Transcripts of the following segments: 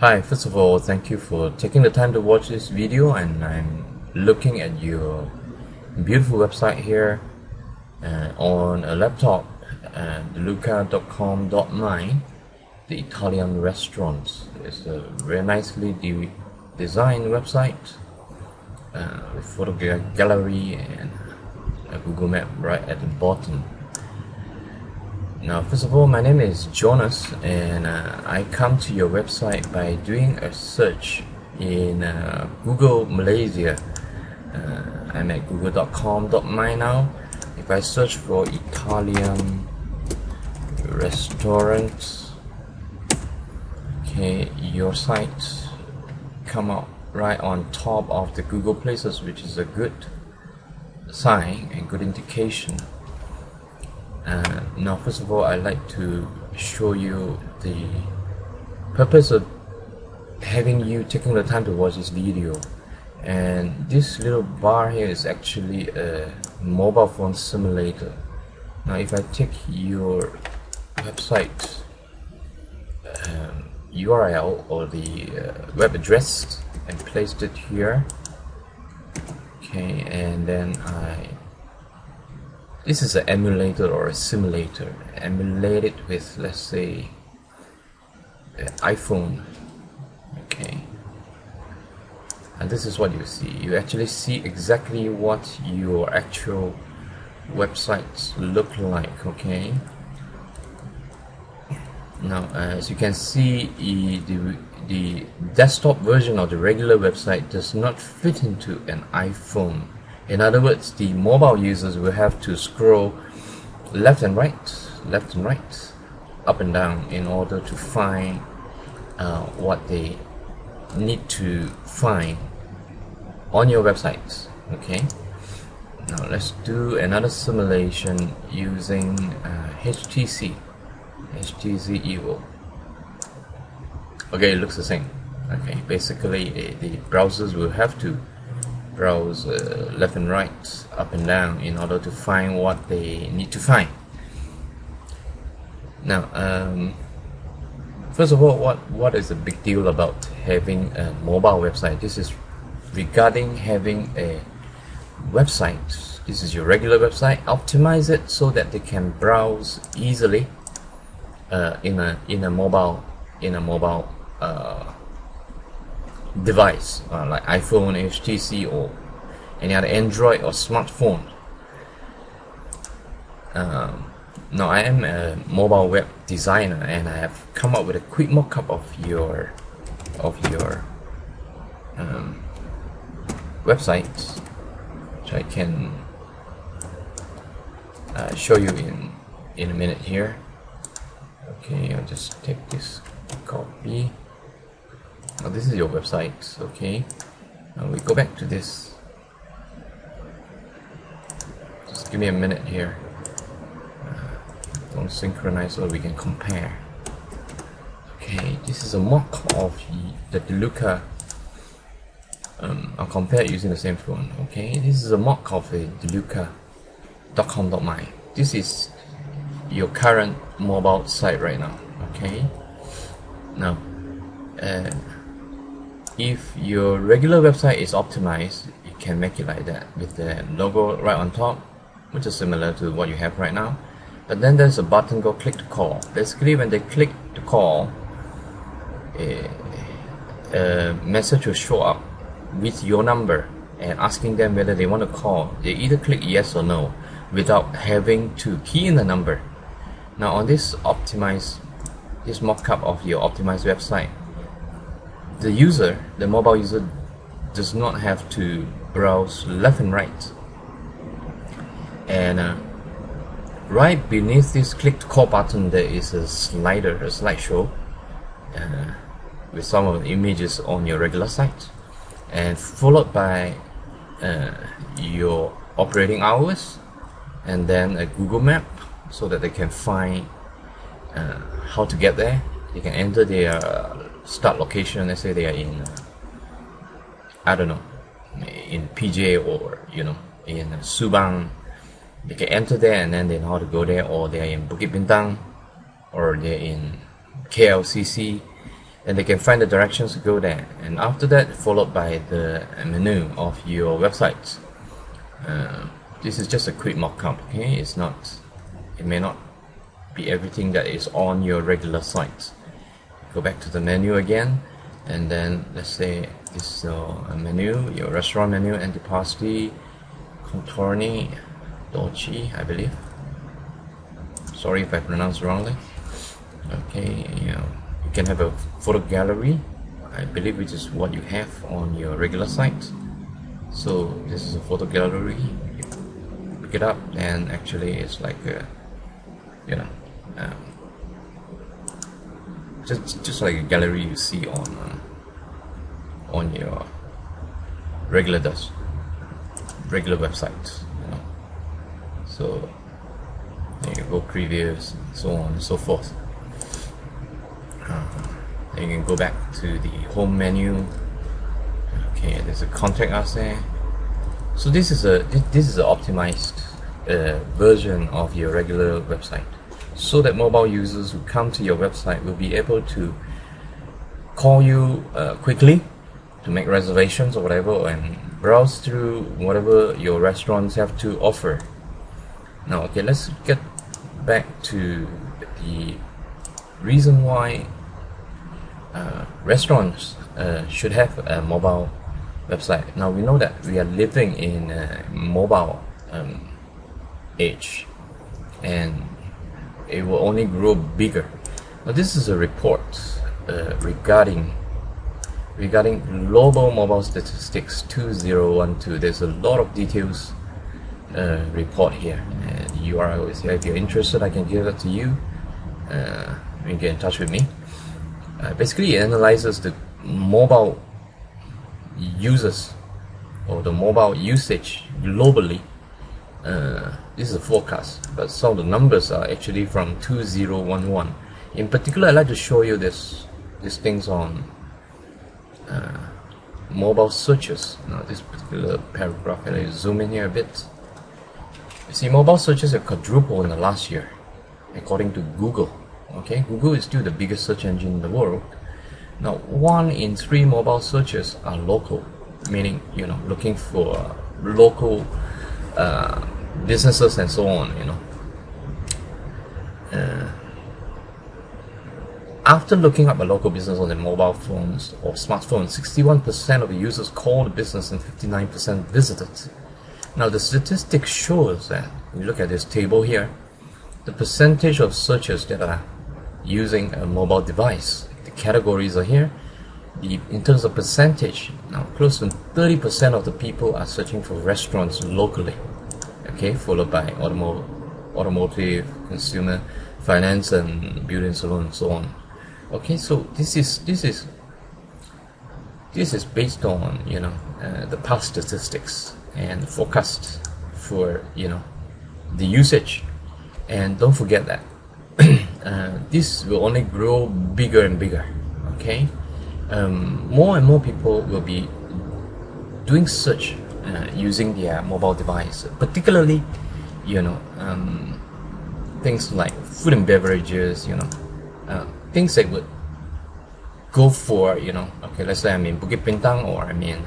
Hi, first of all, thank you for taking the time to watch this video, and I'm looking at your beautiful website here on a laptop, Delucca.com.my, the Italian restaurant. It's a very nicely designed website with photo gallery and a Google map right at the bottom. Now, first of all, my name is Jonas, and I come to your website by doing a search in Google Malaysia. I'm at google.com.my now. If I search for Italian restaurants, okay, your site come up right on top of the Google places, which is a good sign and good indication. Now, first of all, I'd like to show you the purpose of having you taking the time to watch this video. And this little bar here is actually a mobile phone simulator. Now, if I take your website URL or the web address and placed it here, okay, and then this is an emulator or a simulator. Emulate it with, let's say, an iPhone. Okay. And this is what you see. You actually see exactly what your actual websites look like. Okay. Now, as you can see, the desktop version of the regular website does not fit into an iPhone. In other words, the mobile users will have to scroll left and right, up and down in order to find what they need to find on your website. Okay. Now let's do another simulation using HTC Evo. Okay, it looks the same. Okay, basically the browsers will have to browse left and right, up and down in order to find what they need to find. Now, first of all, what is the big deal about having a mobile website? This is regarding having a website. This is your regular website. Optimize it so that they can browse easily in a mobile device like iPhone, HTC, or any other Android or smartphone. Now, I am a mobile web designer, and I have come up with a quick mock-up of your website, which I can show you in a minute here. Okay, I'll just take this copy. Now, this is your website. Okay, now we go back to this. Just give me a minute here. Don't synchronize so we can compare. Okay, this is a mock of the Delucca. I'll compare it using the same phone. Okay, this is a mock of a Delucca.com.my. This is your current mobile site right now. Okay, now if your regular website is optimized, you can make it like that with the logo right on top, which is similar to what you have right now. But then there's a button called click to call. Basically, when they click to call, a message will show up with your number and asking them whether they want to call. They either click yes or no without having to key in the number. Now, on this mock-up of your optimized website, the mobile user does not have to browse left and right. And right beneath this click to call button, there is a slideshow with some of the images on your regular site, and followed by your operating hours, and then a Google map so that they can find how to get there. They can enter their start location. Let's say they are in I don't know, in PJ, or in Subang. They can enter there and then they know how to go there, or they're in Bukit Bintang, or they're in KLCC, and they can find the directions to go there. And after that, followed by the menu of your website. This is just a quick mock-up. Okay, it may not be everything that is on your regular site. Go back to the menu again, and then let's say this is a menu, your restaurant menu, antipasti, contorni, dolce, I believe. Sorry if I pronounced wrongly. Okay, you can have a photo gallery, I believe, which is what you have on your regular site. So this is a photo gallery. You pick it up, and actually it's like a, just like a gallery you see on your regular website. So there you go, previews, so on and so forth. Then you can go back to the home menu. Okay, there's a contact us there. So this is a optimized version of your regular website, so that mobile users who come to your website will be able to call you quickly to make reservations or whatever, and browse through whatever your restaurants have to offer. Now, okay, let's get back to the reason why restaurants should have a mobile website. Now, we know that we are living in a mobile age, and it will only grow bigger. Now, this is a report regarding global mobile statistics 2012. There's a lot of details report here, and the URL is here. If you're interested, I can give it to you. You can get in touch with me. Basically, it analyzes the mobile users or the mobile usage globally. This is a forecast, but some of the numbers are actually from 2011. In particular, I'd like to show you these things on mobile searches. Now, this particular paragraph, I'll zoom in here a bit. You see, mobile searches have quadrupled in the last year, according to Google. Okay, Google is still the biggest search engine in the world. Now, 1 in 3 mobile searches are local, meaning looking for local businesses and so on. After looking up a local business on their mobile phones or smartphones, 61% of the users called the business and 59% visited. Now, the statistics shows that, you look at this table here, the percentage of searches that are using a mobile device, the categories are here. In terms of percentage, now close to 30% of the people are searching for restaurants locally. Okay, followed by automotive, consumer, finance, and beauty and salon, and so on. Okay, so this is based on the past statistics and forecast for the usage. And don't forget that this will only grow bigger and bigger. Okay, more and more people will be doing search using their mobile device, particularly things like food and beverages, things that would go for okay, let's say I'm in Bukit Bintang, or I'm in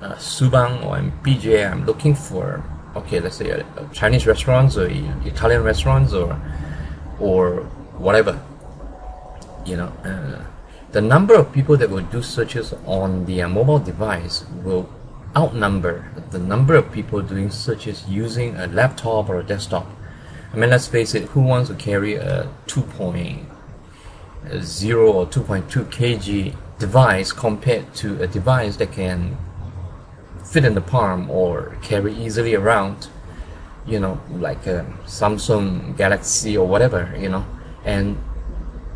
Subang, or I'm PJ. I'm looking for, okay, let's say Chinese restaurants or Italian restaurants or whatever. The number of people that will do searches on their mobile device will outnumber the number of people doing searches using a laptop or a desktop. I mean, let's face it, who wants to carry a 2.0 or 2.2 kg device compared to a device that can fit in the palm or carry easily around, like a Samsung Galaxy or whatever, and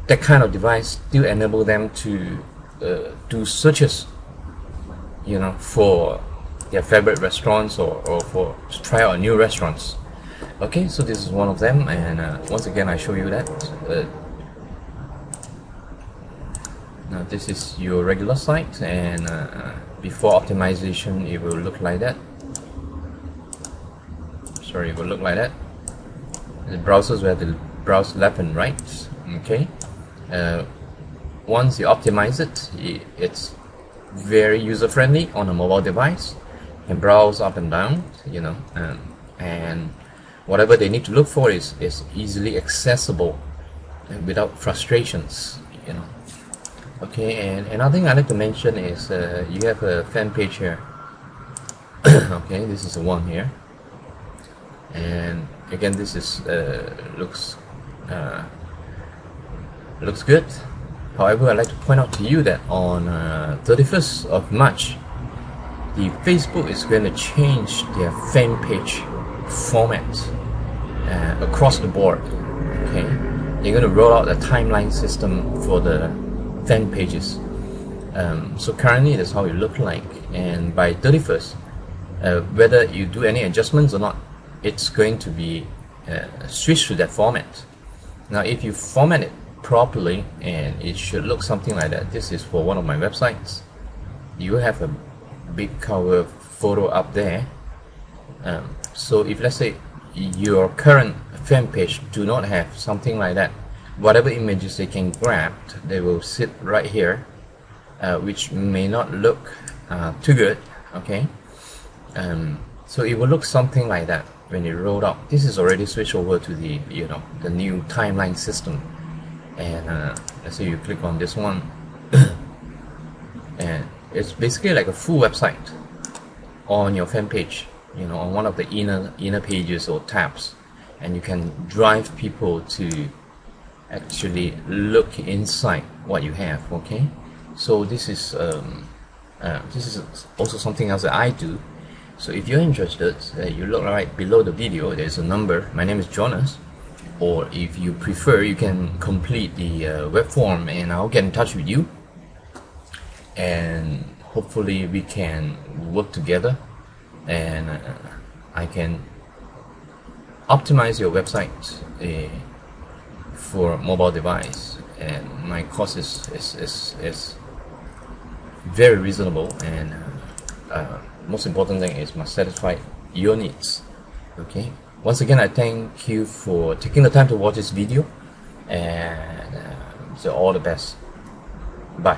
that kind of device still enable them to do searches, for their favorite restaurants or for to try out new restaurants. Okay, so this is one of them, and once again I show you that. Now this is your regular site, and before optimization it will look like that. Sorry, it will look like that. The browsers will have to browse left and right. Okay, once you optimize it, it's very user friendly on a mobile device. You can browse up and down, you know, and whatever they need to look for is easily accessible and without frustrations, you know. Okay, and another thing I like to mention is you have a fan page here. Okay, this is the one here, and again, this is looks good. However, I'd like to point out to you that on 31st of March, the Facebook is going to change their fan page format across the board. Okay, they're going to roll out a timeline system for the fan pages. So currently that's how it looks like, and by 31st, whether you do any adjustments or not, it's going to be switched to that format. Now if you format it properly, and it should look something like that. This is for one of my websites. You have a big cover photo up there. So if, let's say, your current fan page do not have something like that, whatever images they can grab, they will sit right here, which may not look too good. Okay, so it will look something like that when you roll out. This is already switched over to the, you know, the new timeline system. And let's say you click on this one, and it's basically like a full website on your fan page, you know, on one of the inner pages or tabs, and you can drive people to actually look inside what you have. Okay, so this is also something else that I do. So if you're interested, you look right below the video. There's a number. My name is Jonas. Or if you prefer, you can complete the web form, and I'll get in touch with you, and hopefully we can work together, and I can optimize your website for mobile device. And my cost is very reasonable, and most important thing is must satisfy your needs. Okay. Once again, I thank you for taking the time to watch this video, and so all the best. Bye.